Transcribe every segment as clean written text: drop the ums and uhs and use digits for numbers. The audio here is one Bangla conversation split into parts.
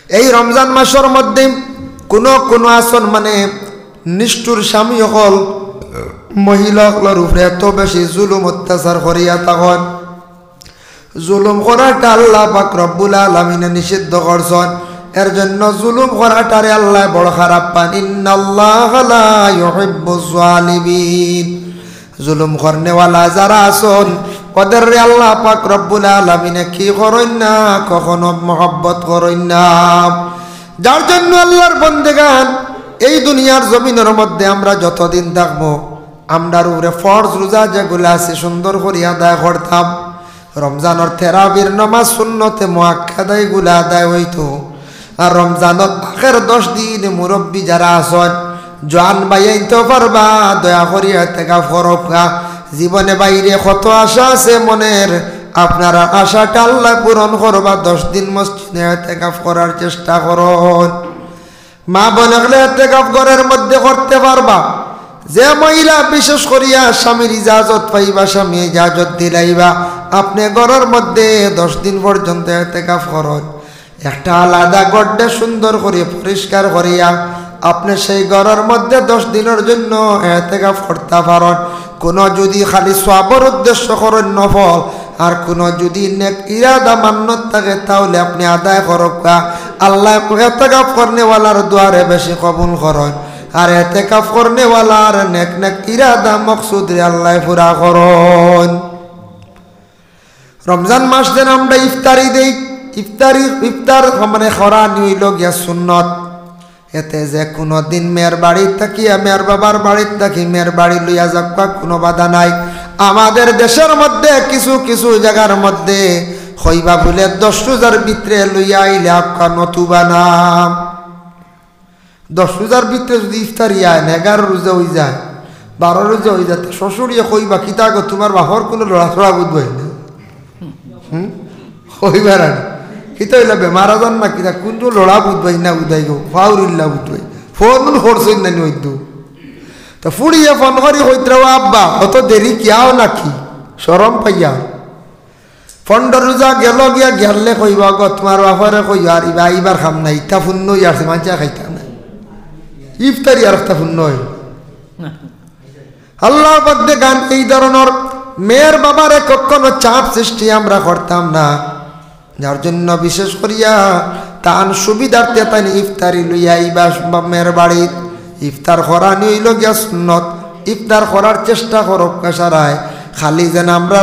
এই রমজান মাসের মধ্যে কোনো আসন মানে নিষ্ঠুর স্বামী হল মহিলাগুলোর উপরে এত বেশি জুলুম অত্যাচার করিয়া তখন জুলুম করাটা আল্লাহ পাক রব্বুল আলামিনে নিষিদ্ধ করছেন। এর জন্য জুলুম করাটারে আল্লাহ বড় খারাপ পান। ইন্নাল্লাহা লা ইউহিব্বুজ জালিমিন। জুলুম করনেওয়ালা যারা আছেন ওদের আল্লাহ পাক রব্বুল আলামিনে কি করেন না, কখনো মহব্বত করেন না। যার জন্য আল্লাহর বন্দেগান এই দুনিয়ার জমিনের মধ্যে আমরা যতদিন থাকবো আমরার উপরে ফরজ রোজা যেগুলো আছে সুন্দর করে আদায় করতাম। রমজানের তেরাবির নামাজ সুন্নতে মুআক্কাদা এগুলো আদায় হইতো। আর রমজানত আখের 10 দিন মুরব্বী যারা আছেন জোয়ান বাইয়াইতে পারবা, দয়া করি ইতিকাফ করবা। জীবনে বাইরে কত আশা আছে মনের, আপনারা আশাটা আল্লাহ পূরণ করবা। 10 দিন মসজিদে ইতিকাফ করার চেষ্টা করুন। মা বোনগুলো ইতিকাফ ঘরের মধ্যে করতে পারবা। যে মহিলা বিশেষ করিয়া স্বামীর ইজাজত পাইবা, স্বামী ইজাজত দিলাইবা, আপনি ঘরের মধ্যে 10 দিন পর্যন্ত ইতিকাফ করুন। একটা আলাদা গড্ডে সুন্দর করে পরিষ্কার করিয়া আপনি সেই ঘরের মধ্যে 10 দিনের জন্য ইতিকাফ করতে পারেন। কোনো যদি খালি সওয়াবের উদ্দেশ্য করেন নফল, আর কোনো যদি নেক ইরাদা মান্নত থাকে তাহলে আপনি আদায় করবা। আল্লাহ ইতিকাফ করনেওয়ালার দুয়ারে বেশি কবুল করেন। আর ইতিকাফ করনেওয়ালার নেক নেক ইরাদা মকসুদ আল্লাহ পুরা করেন। রমজান মাস দিন আমরা ইফতারি দেই। ইফতার মানে খরা নিইল গিয়া সুন্নত। এতে যে কোনো দিন মেয়ের বাড়ির থাকিয়া মেয়ের বাবার বাড়ির থাকি মেয়ের বাড়ি লইয়া যাবা কোনো বাধা নাই। আমাদের দেশের মধ্যে কিছু কিছু জায়গার মধ্যে হইবা বলে 10 রোজার ভিতরে লইয়া আইলে আপকা নতুবা নাম। 10 রোজার ভিতরে যদি ইফতারি আয় 11 রোজা হয়ে যায়, 12 রোজা হয়ে যায়, শ্বশুরিয়ে কইবা কিতা গো তোমার বাহর কোনো লড়াচড়া বুঝবই না। কইবার কিতা হইলা বেমার আজান না কিতা কোনটো লড়া বুঝবাই না উদাই গো ফাউরিল্লা বুঝবাই ফোন করছই না হইতো। তো ফুড়িয়ে ফোন করি হইত্রাও আব্বা অত দেরি কিয়াও নাকি শরম পাইয়া 15 রোজা গেল গিয়া গেলে কইবা গো তোমার বাপরে কইবা আর এইবার খাম না ইটা ফুন্ন আছে মাঝে খাইতা না ইফতারি আর একটা ফুন্ন হয়। আল্লাহ বদ্দে গান এই ধরনের মেয়ের বাবারে কখনো চাপ সৃষ্টি আমরা করতাম না। যার জন্য বিশেষ করিয়া তান সুবিধার্থে তাই ইফতারি লইয়া আইবা মেয়ের বাড়ির ইফতার করা নিইল গিয়া সুন্নত। ইফতার করার চেষ্টা করব কাসারায় খালি যেন আমরা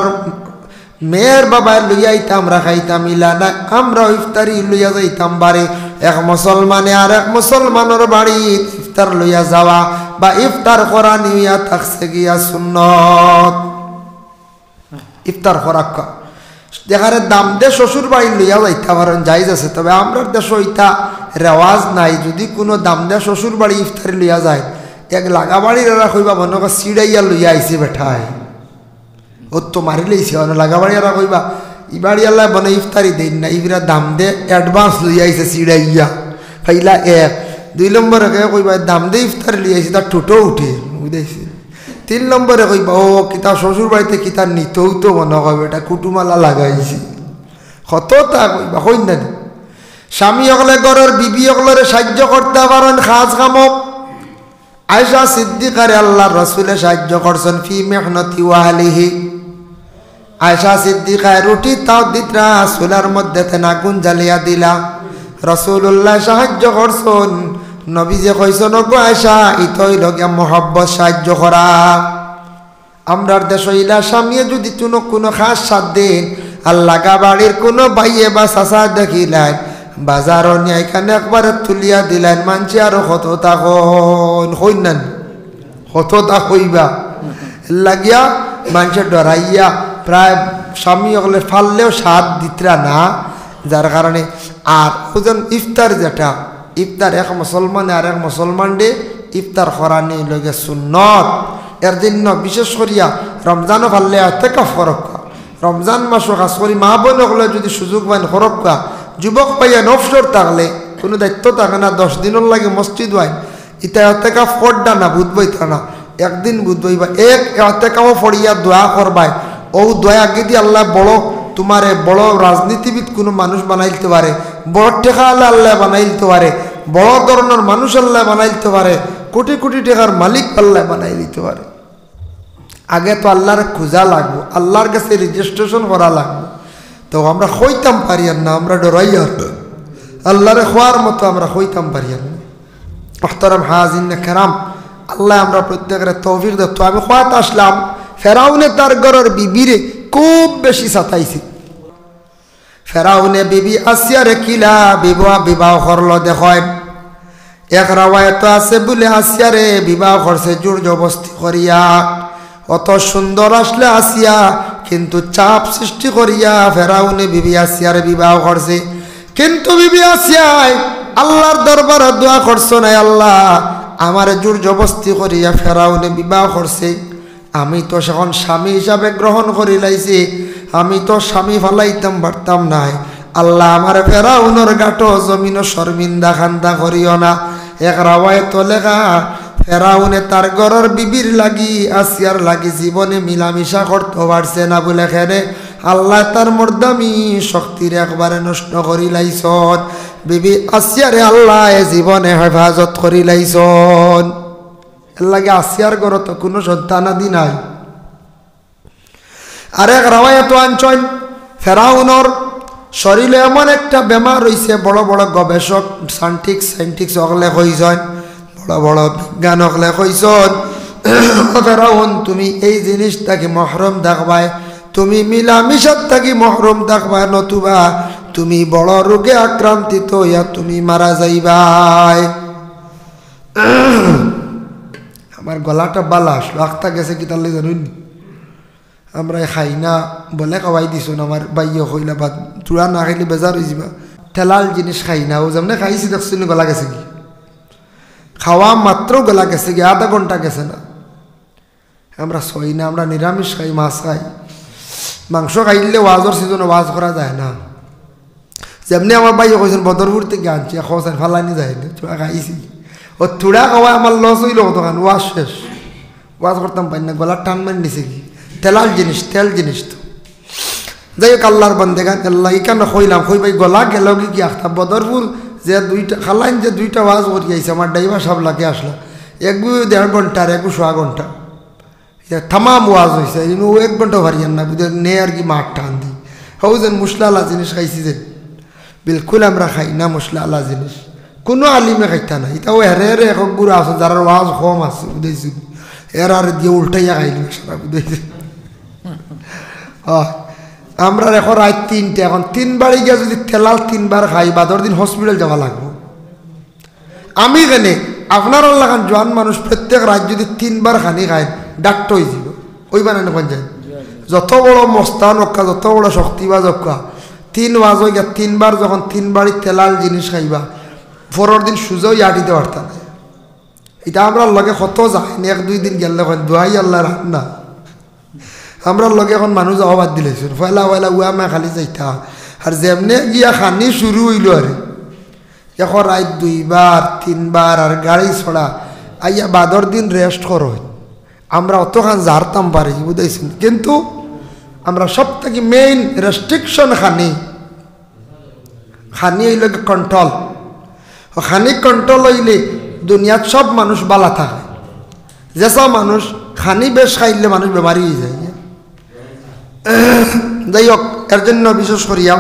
মেয়ের বাবা লইয়া আইতাম আমরা খাইতাম ইলা না, আমরা ইফতারি লইয়া যাইতাম বাড়ি। এক মুসলমানে আর এক মুসলমানের বাড়ি ইফতার লইয়া যাওয়া বা ইফতার করা নিয়া থাকছে গিয়া সুন্নত। ইফতার করা যেখানে দাম দে শ্বশুর বাড়ি লইয়া যাইতে পারেন জায়েজ আছে, তবে আমরা দেশ ওইটা রেওয়াজ নাই। যদি কোনো দাম দে শ্বশুর বাড়ি ইফতারি লইয়া যায় এক লাগা বাড়ির এরা কইবা মনে কর সিঁড়াইয়া লইয়া আইসে বেঠায় ও তো মারি লইছে লাগা বাড়ি এরা কইবা ই বাড়ি আল্লাহ বনে ইফতারি দেন না, ইবরা দাম দে অ্যাডভান্স লইয়া আইসে সিঁড়াইয়া ফাইলা 1 2 নম্বরে কইবা দাম দে ইফতারি লইয়া আইসে তার ঠোঁটো উঠে বুঝাইছে। 3 নম্বরে কইবা ও কিতা শ্বশুর বাড়িতে কিতা নিতেও তো মনে হবে এটা কুটুমালা লাগাইছে কতটা কইবা হই না। স্বামী হলে ঘরের বিবি হলে সাহায্য করতে পারেন খাস কামক। আয়েশা সিদ্দিকারে আল্লাহর রাসূলে সাহায্য করছেন ফি মেহনতি ওয়াহলিহি। আয়েশা সিদ্দিকায় রুটি তাও দিতরা চুলার মধ্যে তেন আগুন জ্বালিয়া দিলা, রাসূলুল্লাহ সাহায্য করছেন। নবী যে কইছেন গো আয়েশা ইতই লগিয়া মহব্বত সাহায্য করা। আমরার দেশ ইলা স্বামীয়ে যদি কোনো খাস সাথ দেন আর লাগা বাড়ির কোনো বাইয়ে বা চাচা দেখিলেন বাজারও নিয়ে এখানে একবারে তুলিয়া দিলেন মানছি আরো কতটা কইনান কতটা কইবা লাগিয়া মানুষের ডরাইয়া প্রায় স্বামী হলে ফাললেও সাথ দিতরা না। যার কারণে আর ওজন ইফতার যেটা ইফতার এক মুসলমান আর এক মুসলমান ডে ইফতার করা নেই লগে সুন্নত। এর জন্য বিশেষ করিয়া রমজানও ফাললে ইতিকাফ করক্কা। রমজান মাসও খাস করি মা বোন হলে যদি সুযোগ পান করক্কা। যুবক পাইয়া নফসর থাকলে কোনো দায়িত্ব থাকে না 10 দিনের লাগে মসজিদ ওয়াইন ইতা ইতিকাফ করডা না বুধবইতা না একদিন বুধবইবা এক ইতিকাফ পড়িয়া দোয়া করবাই ও দোয়া আগে দিয়ে আল্লাহ বড় তোমারে বড় রাজনীতিবিদ কোনো মানুষ বানাইতে পারে, বড় টেকা আল্লাহ বানাইতে পারে, বড় ধরনের মানুষ আল্লাহ বানাইতে পারে, কোটি কোটি টাকার মালিক আল্লাহ বানাই দিতে পারে। আগে তো আল্লাহর খোঁজা লাগবো, আল্লাহর কাছে রেজিস্ট্রেশন করা লাগবো। তো আমরা হইতাম পারি না, আমরা ডরাই আর আল্লাহরে খোয়ার মতো আমরা হইতাম পারি না। মুহতারাম হাজিরিন কেরাম, আল্লাহ আমরা প্রত্যেকের তৌফিক দত্ত। আমি খোয়াত আসলাম, ফেরাউনে তার ঘরের বিবিরে খুব বেশি সাতাইছে। ফেরাউনে বিবি আসিয়ারে কিলা বিবাহ করলো দেখেন। এক রাওয়ায়াত আছে বলে আসিয়ারে বিবাহ করছে জোর জবস্তি করিয়া। অত সুন্দর আসলে আসিয়া, কিন্তু চাপ সৃষ্টি করিয়া ফেরাউনে বিবি আসিয়ারে বিবাহ করছে। কিন্তু বিবি আসিয়ায় আল্লাহর দরবারে দোয়া করছো না, আল্লাহ আমার জোর জবস্তি করিয়া ফেরাউনে বিবাহ করছে, আমি তো সেখন স্বামী হিসাবে গ্রহণ করি লাইছি, আমি তো স্বামী ফালাইতাম পারতাম নাই। আল্লাহ আমার ফেরাউনের গাটো জমিন শর্মিন্দা খান্দা করিও না। এক রাওয়ায়াত লেখা, ফেরাউনে তার ঘরের বিবির লাগি আসিয়ার লাগি জীবনে মিলামিশা করতে পারছে না বলে খেনে আল্লাহ তার মর্দামি শক্তির একবারে নষ্ট করি লাইছন। বিবি আসিয়ারে আল্লাহ জীবনে হেফাজত করি লাইছন। এর লাগে আসিয়ার ঘর তো কোনো সন্তানাদি নাই। আরেক রাওয়ায়াত আনছেন, ফেরাউনের শরীরে এমন একটা বেমার হয়েছে, বড় বড় গবেষক সাইন্টিক্স হকলে কইছেন, বড় বড় বিজ্ঞান হকলে কইছেন, ফেরাউন তুমি এই জিনিসটাকে মহরম দেখবাই, তুমি মিলামিশার থাকি মহরম দেখবাই, নতুবা তুমি বড় রোগে আক্রান্তিত হইয়া তুমি মারা যাইবাই। আমার গলাটা বালা আসলো, আখতা গেছে কি তাহলে জানুন, আমরা খাই না বলে খাওয়াই দিছুন। আমার বাইয় হইলা বা চূড়া না খাইলে বেজার হয়ে যাবা, ঠেলাল জিনিস খাই না। ও যেমন খাইছি দেখছি গলা গেছে কি, খাওয়া মাত্র গলা গেছে কি, আধা ঘন্টা গেছে না। আমরা সই না, আমরা নিরামিষ খাই, মাছ খাই। মাংস খাইলে ওয়াজর সিজনে ওয়াজ করা যায় না। যেমনি আমার বাইয় কইছেন বদরপুর থেকে আনছি, খোঁজেন ফালানি যায় না, চূড়া খাইছি। ও চূড়া খাওয়া আমার লস হইল কতখান, ওয়াজ শেষ, ওয়াজ করতাম পাই না, গলার টান মান দিছে কি, তেলাল জিনিস, তেল জিনিস। তো যাই হোক আল্লাহর বন্দেগান, আল্লাহ এখানে কইলাম কই ভাই গলা গেল কি আখতা বদরপুর যে দুইটা খালাইন যে দুইটা ওয়াজ করি আইছে, আমার ড্রাইভার সব লাগে আসলো 1.5 ঘন্টা আর 1.5 ঘন্টা থামাম ওয়াজ হয়েছে। ও 1 ঘন্টা ভারিয়ান না বুঝে নে আর কি মাঠ টান দিই। হও যেন মশলা আলা জিনিস খাইছি যে, বিলকুল আমরা খাই না মশলা আলা জিনিস, কোনো আলিমে খাইতা না। এটাও হেরে হেরে এখন গুড়া আছে যারা ওয়াজ কম আছে বুঝেছি, এর আর দিয়ে উল্টাইয়া খাইলি সারা বুঝেছি। আমরা এখন রাত 3টে, এখন 3 বাড়ি গিয়ে যদি তেলাল 3 বার খাই, বাদর দিন হসপিটাল যাওয়া লাগবো। আমি কেনে আপনার লাগান জোয়ান মানুষ প্রত্যেক রাত যদি 3 বার খানি খায় ডাক্তার হয়ে যাব, ওই বানানো পঞ্চায়েত যত বড় মস্তান অক্কা, যত বড় শক্তিবাজ অক্কা, 3 ওয়াজ হয়ে গিয়া 3 বার যখন 3 বাড়ি তেলাল জিনিস খাইবা, পরের দিন সুযোগ আটিতে পারতাম না। এটা আমরা লগে কত যায়নি, 1-2 দিন গেলে দোয়াই আল্লাহ রান্না। আমরা লগে এখন মানুষ যাওয়া বাদ দিলেছিল, পয়লা পয়লা উয়া মা খালি যাইতা। আর যেমনে গিয়া খানি শুরু হইল আর এখন রাত 2 বার 3 বার আর গাড়ি ছড়া আইয়া বাদর দিন রেস্ট করো। আমরা অতখান জারতাম পারি বুঝাইছেন, কিন্তু আমরা সব থেকে মেইন রেস্ট্রিকশন খানি হইল কন্ট্রোল। খানি কন্ট্রোল হইলে দুনিয়াত সব মানুষ বালা থাকে। যেসব মানুষ খানি বেশ খাইলে মানুষ বেমারি হয়ে যায়। যাই হোক, এর জন্য বিশেষ করিয়া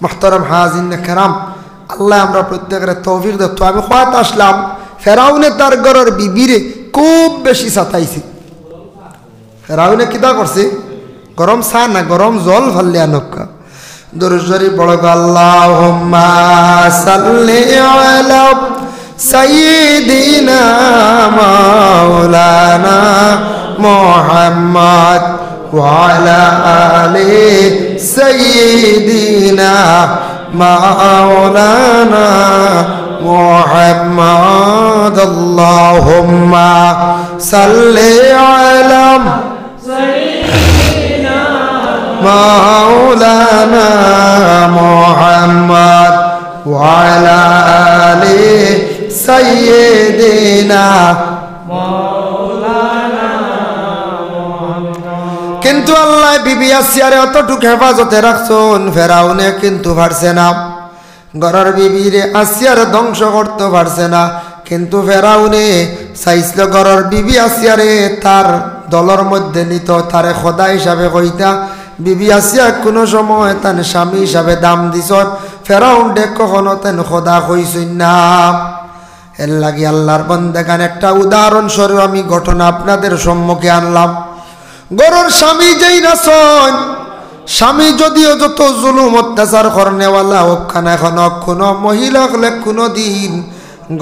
মুহতারাম হাজিরিন কেরাম, আল্লাহ আমরা প্রত্যেকের তৌফিক দত্ত। আমি খোয়াত আসলাম, ফেরাউনে তার ঘরের বিবিরে খুব বেশি সাতাইছে। ফেরাউনে কিতা করছে, গরম চা না গরম জল ফাললে আনকা দরুদ বড় আল্লাহুম্মা সাল্লি আলা সাইয়্যিদিনা মাওলানা মুহাম্মদ ওয়া আলা আলি সাইয়্যিদিনা মাওলানা মুহাম্মদ আল্লাহুম্মা সাল্লি আলা সাইয়্যিদিনা মাওলানা মুহাম্মদ ওয়া আলা আলি সাইয়্যিদিনা মাওলানা মুহাম্মদ। কিন্তু আল্লাহ বিবি আসিয়ারে অতটুক হেফাজতে রাখছেন, ফেরাউনে কিন্তু পারছে না। ঘরের বিবিরে আসিয়ার ধ্বংস করতে পারছে না, কিন্তু ফেরাউনে চাইছিল ঘরের বিবি আসিয়ারে তার দলের মধ্যে নিত, তারে খোদা হিসাবে কইতা। বিবি আসিয়া কোনো সময় তার স্বামী হিসাবে দাম দিছ, ফেরাউন ডে কখনো তেন খোদা কইছই না। এর লাগে আল্লাহর বান্দাগান একটা উদাহরণস্বরূপ আমি ঘটনা আপনাদের সম্মুখে আনলাম। গরুর স্বামী যেই না শোন, স্বামী যদিও যত জুলুম অত্যাচার করনেওয়ালা ওখানে এখন কোনো মহিলা হলে কোনো দিন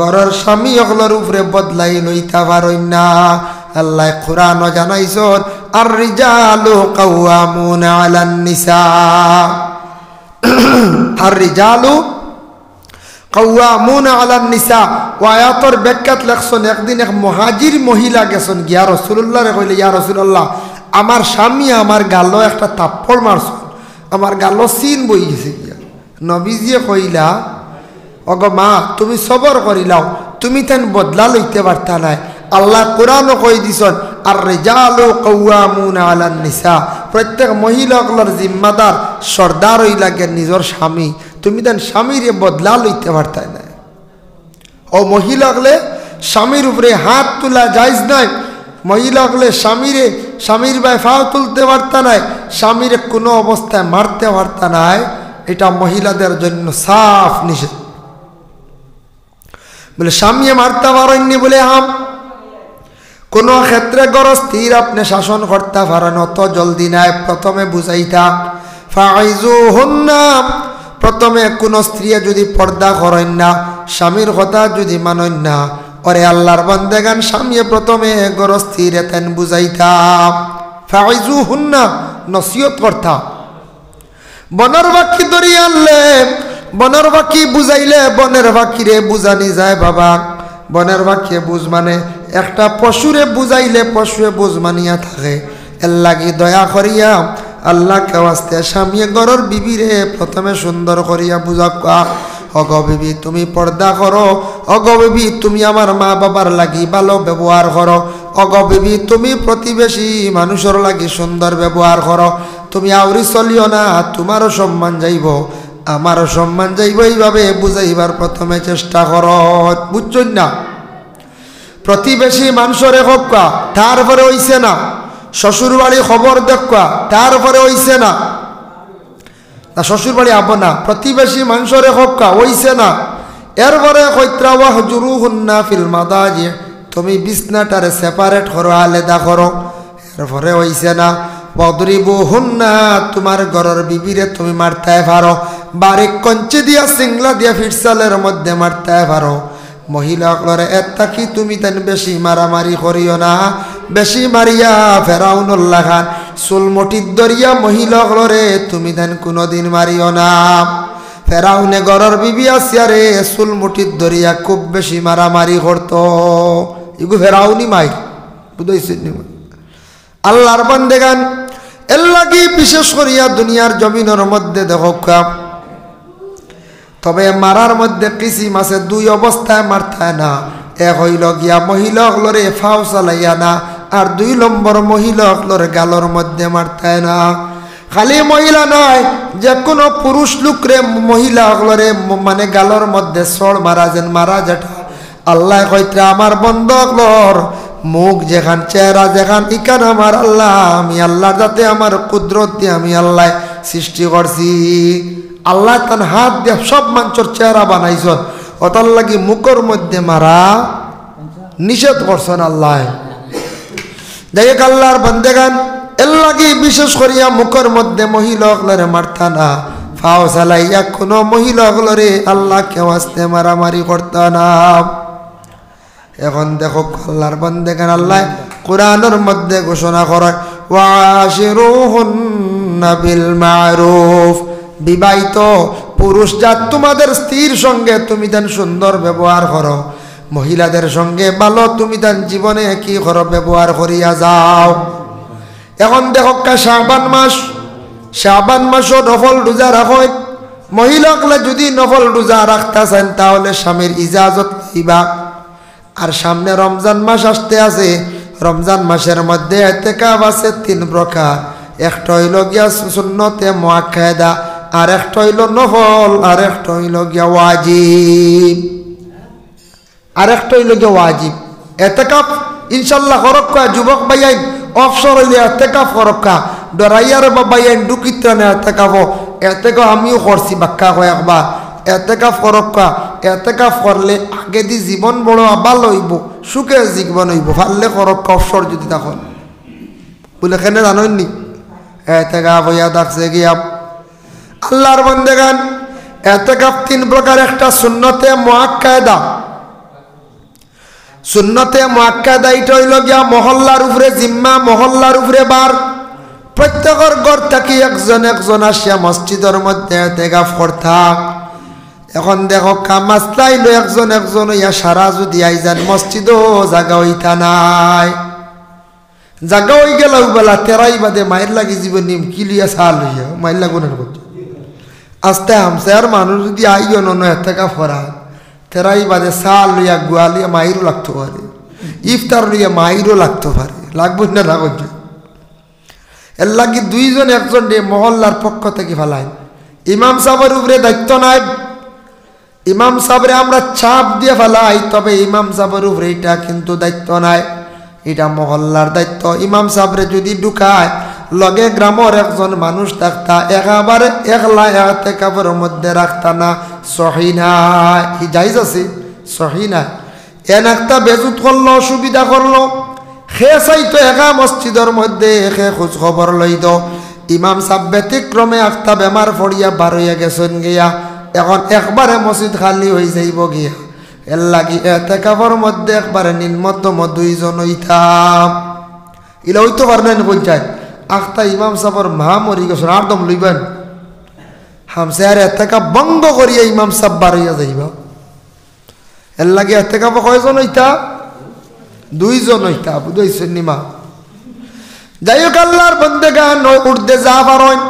গরুর স্বামী হলের উপরে বদলাই লইতে পারেন না। আল্লাহ কুরআনও জানাইছেন আর রিজালু কাওয়ামুনা আলান নিসা, আর রিজালু কাওয়ামুনা আলান নিসা। ও আয়াতের ব্যাখ্যাত লেখছেন একদিন এক মুহাজির মহিলা গেছেন গিয়া রাসূলুল্লাহরে কইলে, ইয়া রাসূলুল্লাহ, আমার স্বামী আমার গালো একটা তাপ্পড় মারছেন, আমার গালো সিন বই গেছে গিয়া। নবীজিয়ে কইলা, অগো মা তুমি সবর করিলাও, তুমি তেন বদলা লইতে পারতা নাই। আল্লাহ কোরআনও কই দিছেন আর রিজালু কাওয়ামুনা আলান নিসা, প্রত্যেক মহিলাগুলোর জিম্মাদার সর্দার হই লাগে নিজের স্বামী, তুমি তেন স্বামীরে বদলা লইতে পারতাই না। ও মহিলাগুলো স্বামীর উপরে হাত তোলা জায়েজ নাই, মহিলাগুলো স্বামীর বাই ফাও তুলতে পারতা নাই, স্বামীরে কোনো অবস্থায় মারতে পারতা নাই, এটা মহিলাদের জন্য সাফ নিষেধ। বলে স্বামী মারতে পারেননি বলে কোন ক্ষেত্রে গরস্থির আপনি শাসন করতে পারেন, অত জলদি নাই। প্রথমে বুঝাইতা ফাইজুহুন্না, প্রথমে কোন স্ত্রী যদি পর্দা করেন না, স্বামীর কথা যদি মানেন না, ওরে আল্লাহর বান্দাগান স্বামী প্রথমে গরস্থির এতেন বুঝাইতা, ফাইজুহুন্না নসিহত করতা। বনের বাকি ধরিয়ে আনলে, বনের বাকি বুঝাইলে বনের বাকিরে বুঝানি যায় বাবা। বনের বাকিয়ে বুঝ মানে একটা পশুরে বুঝাইলে পশুরে বুঝ মানিয়া থাকে। এর লাগি দয়া করিয়া আল্লাহকে ওয়াস্তে স্বামী ঘরের বিবিরে প্রথমে সুন্দর করিয়া বুঝাকা, অগ বিবি তুমি পর্দা করো, অগ বিবি তুমি আমার মা বাবার লাগি ভালো ব্যবহার করো, অগ বিবি তুমি প্রতিবেশী মানুষের লাগি সুন্দর ব্যবহার করো, তুমি আউরি চলিও না, তোমারও সম্মান যাইব আমারও সম্মান যাইব, এইভাবে বুঝাইবার প্রথমে চেষ্টা করো। বুঝছেন না? প্রতিবেশী মানুষরে হকা তারপরে হইছে না, শ্বশুর বাড়ি খবর দেখা তারপরে হইছে না, শ্বশুর বাড়ি আব না, প্রতিবেশী মানুষরে হকা হইছে না, এরপরে কইত্রা ওয়াহজুরুহুন্না ফিল মাদাজি, তুমি বিছনাটারে সেপারেট করো, আলাদা করো, এরপরে হইছে না। ওয়াদরিবুহুন্না, তোমার ঘরের বিবিরে তুমি মারতে পারো, বারিক কঞ্চি দিয়া সিংলা দিয়া ফিটসালের মধ্যে মারতে পারো। মহিলাগুলোরে এত্তা কি তুমি তেন বেশি মারামারি করিও না, বেশি মারিয়া ফেরাউনুল্লাহ খান চুলমটির দরিয়া মহিলাগুলোরে তুমি তেন কোনোদিন মারিও না। ফেরাউনে ঘরের বিবি আসিয়ারে চুলমটির দরিয়া খুব বেশি মারামারি করতো, এগু ফেরাউনি মাই বুঝাইছেন। আল্লাহর বান্দাগান এর লাগি বিশেষ করিয়া দুনিয়ার জমিনের মধ্যে দেখো, তবে মারার মধ্যে কিসিম আছে, দুই অবস্থায় মারতায় না। এক হইল গিয়া মহিলাগুলোরে ফাও চালাইয়া না, আর 2 নম্বর মহিলাগুলোর গালর মধ্যে মারতায় না। খালি মহিলা নয়, যে কোনো পুরুষ লোকরে মহিলাগুলোরে মানে গালর মধ্যে সর মারা যেন মারা যেটা। আল্লাহ কইত্রা আমার বন্ধগুলোর মুখ যেখান চেহারা যেখান ইকান আমার আল্লাহ, আমি আল্লাহর যাতে আমার কুদরত দিয়ে আমি আল্লাহ সৃষ্টি করছি। আল্লাহ তার হাত দিয়ে সব মানুষের চেহারা বানাইছেন, ওটার লাগি মুখের মধ্যে মারা নিষেধ করছেন আল্লাহ। যাই হোক আল্লাহর বান্দাগান এর লাগি বিশেষ করিয়া মুখের মধ্যে মহিলাগুলোরে মারতা না, ফাও চালাইয়া কোনো মহিলাগুলোরে আল্লাহকে ওয়াস্তে মারামারি করতা না। এখন দেখো আল্লাহর বান্দাগান আল্লাহ কোরআনের মধ্যে ঘোষণা করে ওয়াশিরুহুন্না বিল মারুফ, বিবাহিত পুরুষ জাত তোমাদের স্ত্রীর সঙ্গে তুমি দেন সুন্দর ব্যবহার করো, মহিলাদের সঙ্গে ভালো তুমি দেন জীবনে কি করো ব্যবহার করিয়া যাও। এখন দেখো শাবান মাস, শাবান মাসও নফল রোজা রাখো। মহিলাগুলো যদি নফল রোজা রাখতে চান তাহলে স্বামীর ইজাজত লইবা। আর সামনে রমজান মাস আসতে আছে, রমজান মাসের মধ্যে ইতিকাফ আছে 3 প্রকার। একটা হইল গিয়া সুন্নতে মুআক্কাদা, আর একটা হইল নফল, আর একটা হইল গিয়া ওয়াজিব, আর একটা হইল গিয়া ওয়াজিব। এতেকাফ ইনশাল্লাহ করক্কা যুবক ভাইয়াই অবসর হইলে এতেকাফ করক্কা, ডরাইয়ার বাবাইয়াই ডুকিত্রানে এতেকাফ, এতেকাফ আমিও করছি বাক্কা কয়েকবার। এতেকাফ করক্কা, এতেকাফ করলে আগে দি জীবন বড় ভালো হইব, সুখে জীবন হইব, ফাললে করক্কা অবসর যদি তখন বলে কেন জানেননি এতেকাফ হইয়া থাকছে গিয়া আল্লাহর বান্দাগান। এতেকাফ তিন প্রকার, একটা সুন্নতে মুআক্কাদা। সুন্নতে মুআক্কাদা এটা হইল গিয়া মহল্লার উপরে জিম্মা, মহল্লার উপরে বার, প্রত্যেকের ঘর থাকি একজন একজন আসিয়া মসজিদের মধ্যে এতেকাফ করতাম। এখন দেখো কামাসলা হইল একজন একজন হইয়া সারা যদি আইজান মসজিদও জাগা হইতা নাই, জাগা হয়ে গেল বেলা তেরাই বাদে মায়ের লাগি জীবন নিম কিলিয়া সাল হইয়া মায়ের লাগুনের করছে আস্তে হামসে আর মানুষ যদি আইও নন এতেকাফ করা তেরাই বাদে সাল লইয়া গুয়ালিয়া মাইরও লাগতে পারে, ইফতার লইয়া মাইরও লাগতে পারে, লাগবে না না করছে। এর লাগি দুইজন একজন দিয়ে মহল্লার পক্ষ থেকে ফেলায়। ইমাম সাহেবের উপরে দায়িত্ব নাই, ইমাম সাহেবরে আমরা চাপ দিয়ে ফেলাই, তবে ইমাম সাহেবের উপরে এটা কিন্তু দায়িত্ব নাই, এটা মহল্লার দায়িত্ব। ইমাম সাহেবরে যদি ঢুকায় লগে গ্রামের একজন মানুষ থাকতা, একেবারে একলা এতেকাফের মধ্যে রাখতা না, সহি নাই, জায়েজ আছে, সহি নাই। এন একটা বেজুত করলো, অসুবিধা করলো, সে চাইতো একা মসজিদের মধ্যে সে খোঁজ খবর লইত। ইমাম সাহেব ব্যতিক্রমে একটা বেমার পড়িয়া বার হইয়া গেছেন গিয়া, এখন একবারে মসজিদ খালি হয়ে যাইব গিয়া। এর লাগি এতেকাফের মধ্যে একবারে নিম্নতম দুইজন হইতাম, ইলা হইতে পারলেন পঞ্চায়েত আখতা ইমাম সাহেবের মা মরি গেছেন আর দম লইবেন হামসে আর এতেকাফ বঙ্গ করিয়া ইমাম সাহেব বার হইয়া যাইবা। এর লাগে এতেকাফ কয়জন হইতা? দুইজন হইতা, বুঝাইছেন নিমা। যাই হোক আল্লাহর বান্দাগান উর্দে যা পারেন।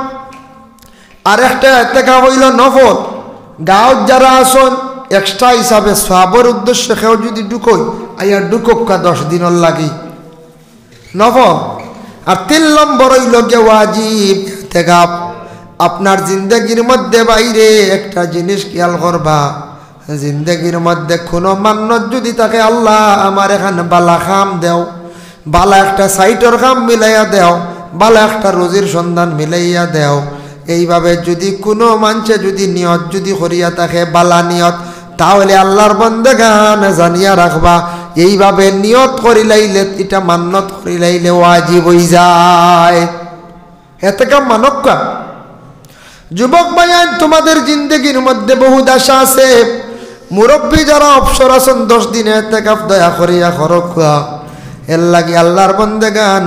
আর একটা এতেকাফ হইল নফল, গাঁৱত যারা আসন এক্সট্রা হিসাবে সওয়াবের উদ্দেশ্যে কেউ যদি ঢুকোই আইয়া ঢুকোক্কা 10 দিনের লাগি নফল। আর 3 নম্বর হইল গিয়া ওয়াজিব এতেকাফ। আপনার জিন্দগির মধ্যে বাইরে একটা জিনিস খেয়াল করবা, জিন্দগির মধ্যে কোনো মান্নত যদি থাকে, আল্লাহ আমার এখানে বালা খাম দেও, বালা একটা সাইটর খাম মিলাইয়া দেও, বালা একটা রোজির সন্ধান মিলাইয়া দেও, এইভাবে যদি কোনো মানুষে যদি নিয়ত যদি করিয়া থাকে বালা নিয়ত, তাহলে আল্লাহর বান্দাগান জানিয়া রাখবা এইভাবে নিয়ত করিলাইলে, এটা মান্নত করিলাইলে ওয়াজিব হয়ে যায়। এতেকাফ মানক্কা। যুবক ভাইয়ান, তোমাদের জিন্দগির মধ্যে বহুত আশা আছে, মুরব্বী যারা অবসর আছেন 10 দিন এতেকাফ দয়া করিয়া করক্কা। এর লাগি আল্লাহর বান্দাগান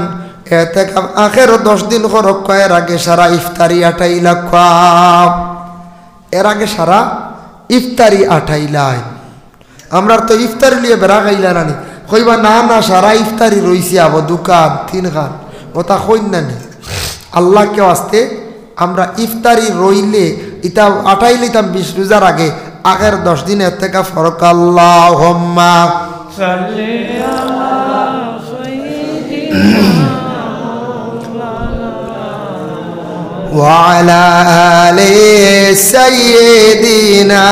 এতেকাফ আখের 10 দিন করক্কা। এর আগে সারা ইফতারি 28 লাখ, এর আগে সারা ইফতারি 28 লাখ। আমরা তো ইফতারি লিয়ে বেড়া খাইলা নানি, কইবা না না সারা ইফতারি রইছে আবো দোকান 3 খান, ওটা কইন না নি। আল্লাহকে আসতে আমরা ইফতারি রইলে ইটা 28 লিতাম 20 রোজার আগে, আগের 10 দিন এতেকাফ ফরক। আল্লাহুম্মা সাল্লি আলা সাইয়্যিদিনা ওয়া আলা আলি সাইয়্যিদিনা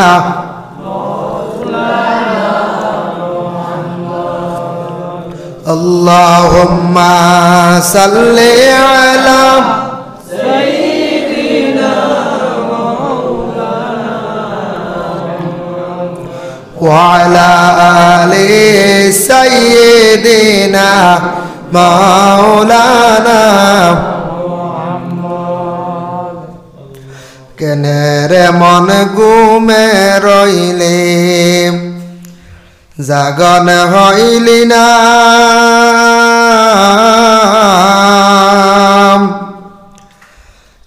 আল্লাহুম্মা সাল্লি আলা সাইয়্যিদিনা ওয়া আলা আলি সাইয়্যিদিনা মাওলানা কেনেরে মন ঘুমে রইলে জাগন হইলি না,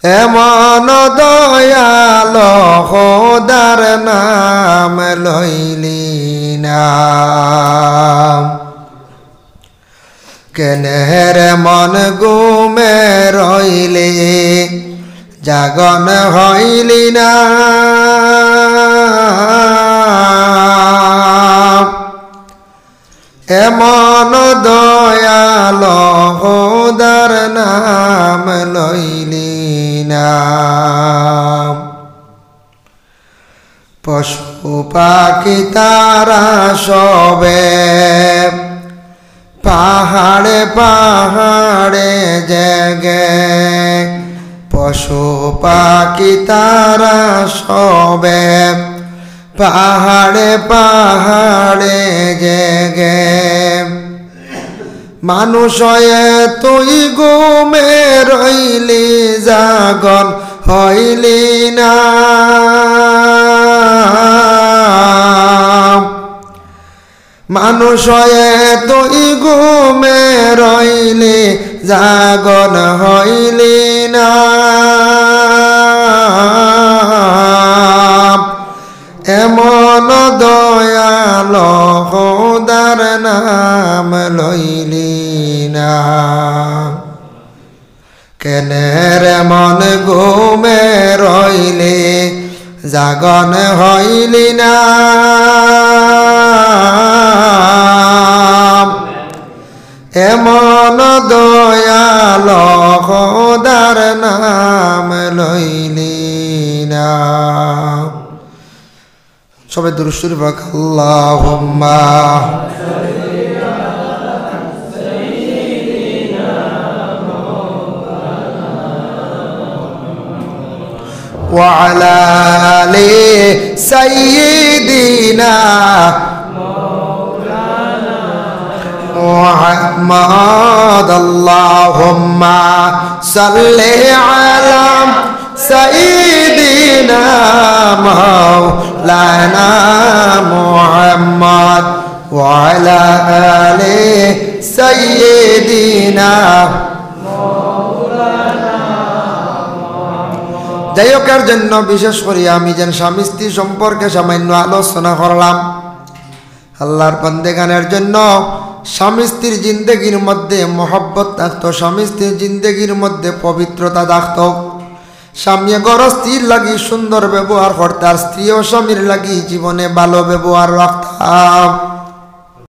এমন দয়াল খোদার নাম লইলি না। কেনের মন ঘুমে রইলে জাগন হইলি না, এমন দয়াল খোদার নাম লইলি না। পশু পাখি তারা সবে পাহাড়ে পাহাড়ে জেগে, পশু পাখি তারা সবে পাহাড়ে পাহাড়ে জেগে। মানুষ হয়ে তুই ঘুমে রইলি জাগন হইলি না। মানুষ হয়ে তুই ঘুমে রইলি জাগন হইলি না। এমন দয়াল খোদার নাম লইলি না। কেনের মন ঘুমে রইলি জাগন হইলি না। এমন দয়াল খোদার নাম লইলি না। সবাই দুরূদ শরীফ পড়ো। আল্লাহুম্মা ওয়া আলা আলি সাইয়্যিদিনা মুহাম্মদ। আল্লাহুম্মা সাল্লি আলা সাইয়্যিদিনা মাওলানা মুহাম্মদ ওয়া আলা আলি সাইয়্যিদিনা মাওলানা। যাই হোক, এর জন্য বিশেষ করে আমি যেন স্বামী স্ত্রী সম্পর্কে সামান্য আলোচনা করলাম। আল্লাহর বান্দেগানের জন্য স্বামী স্ত্রীর জিন্দেগির মধ্যে মহব্বত থাকতো, স্বামী স্ত্রীর জিন্দেগির মধ্যে পবিত্রতা থাকতো। স্বামী গর স্ত্রীর লাগি সুন্দর ব্যবহার করতে, আর স্ত্রী ও স্বামীর লাগি জীবনে ভালো ব্যবহার রাখতাম।